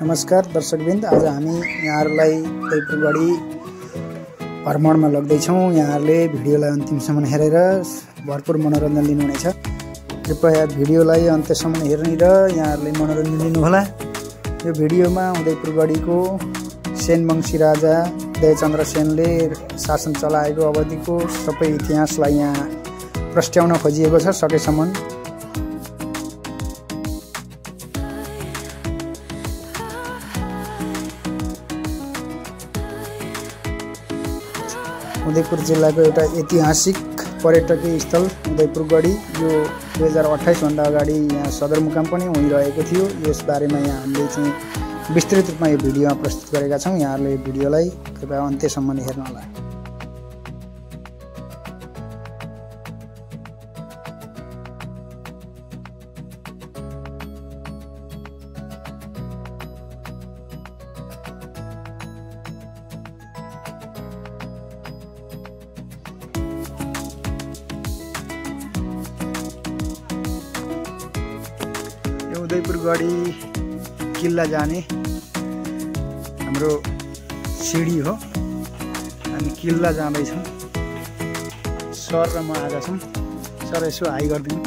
नमस्कार दर्शकवृन्द, आज हामी यहाँहरूलाई उदयपुरगढी भ्रमणमा लग्दैछौँ। यहाँहरूले भिडियोलाई अन्तिमसम्म हेरेर भरपुर मनोरञ्जन लिनुहुनेछ। कृपया भिडियोलाई अन्त्यसम्म हेर्ने र यहाँहरूले मनोरञ्जन लिनुहोला। यो भिडियोमा उदयपुरगढीको सेनवंशी राजा उदयचन्द्र सेनले शासन चलाएको अवधिको सबै इतिहासलाई यहाँ प्रस्ट्याउन खोजिएको छ सकेसम्म। उदयपुर जिल्लाको एउटा ऐतिहासिक पर्यटकीय स्थल उदयपुरगढी यो 2028 भन्दा अगाडि यहाँ सदरमुकाम पनि भइरहेको थियो। यस बारेमा यहाँ हामीले चाहिँ विस्तृत रूपमा यो भिडियोमा प्रस्तुत गरेका छौँ। यहाँहरूले भिडियोलाई कृपया अन्त्यसम्म हेर्नु होला। उदयपुरगढी किल्ला जाने हाम्रो सिडी हो। हामी किल्ला जाँदैछौँ। सर र म आएका छौँ। सर यसो हाई गरिदिनु।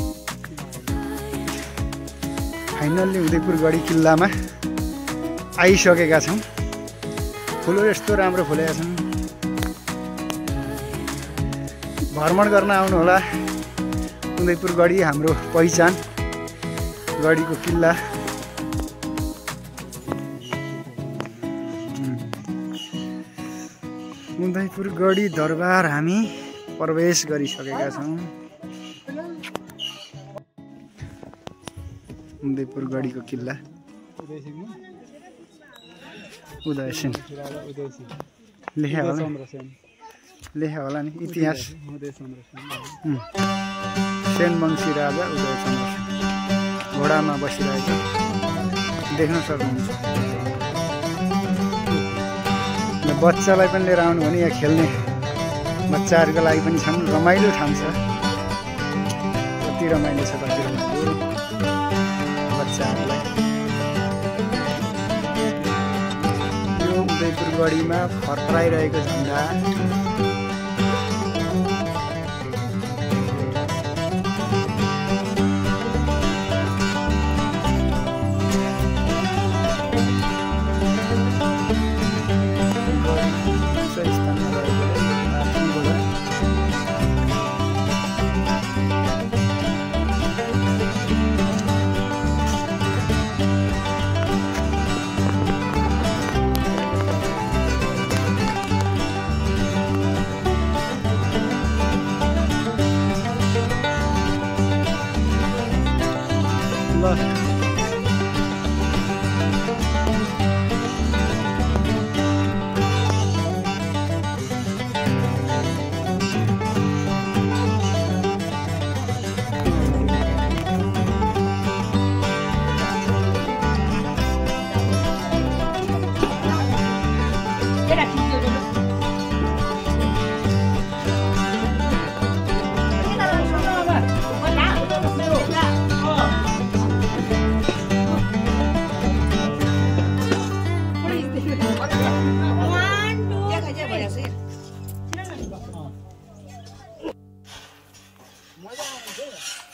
फाइनल्ली उदयपुरगढी किल्लामा आइसकेका छौँ। फुलहरू यस्तो राम्रो फुलेका छन्। भ्रमण गर्न आउनुहोला। उदयपुरगढी हाम्रो पहिचान गढीको किल्ला। उदयपुरगढी दरबार हामी प्रवेश गरिसकेका छौँ। उदयपुरगढीको किल्ला उदयसेन लेख्या होला नि इतिहास। सेनवंशी राजा उदयचन्द्र सेन घोडामा बसिरहेको देख्न सक्नुहुन्छ। बच्चालाई पनि लिएर आउनु भने यहाँ खेल्ने बच्चाहरूको लागि पनि छन्। रमाइलो ठाउँ छ। कति रमाइलो छ, कति रमाइलो बच्चाहरूलाई। यो उदयपुरगढीमा फर्काइरहेको झन्डा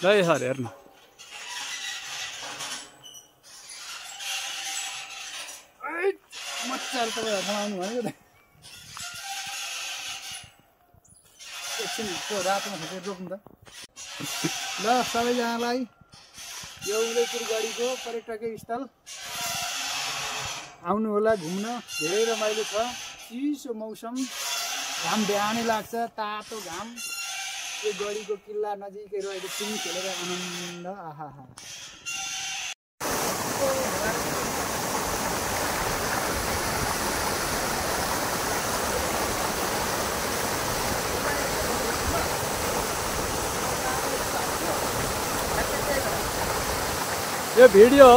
ल सर हेर्नु। मजाले तपाईँहरू आउनु भनेको त एकछिन त्यो रातोमा थपेर रोक्नु त। ल सबैजनालाई यो उदयपुरगढीको पर्यटकीय स्थल आउनु होला घुम्न। धेरै रमाइलो छ। चिसो मौसम, घाम बिहानै लाग्छ, तातो घाम। यो गढीको किल्ला नजिकै रहेको पिङ खेलेर आनन्द। आहा यो भिडियो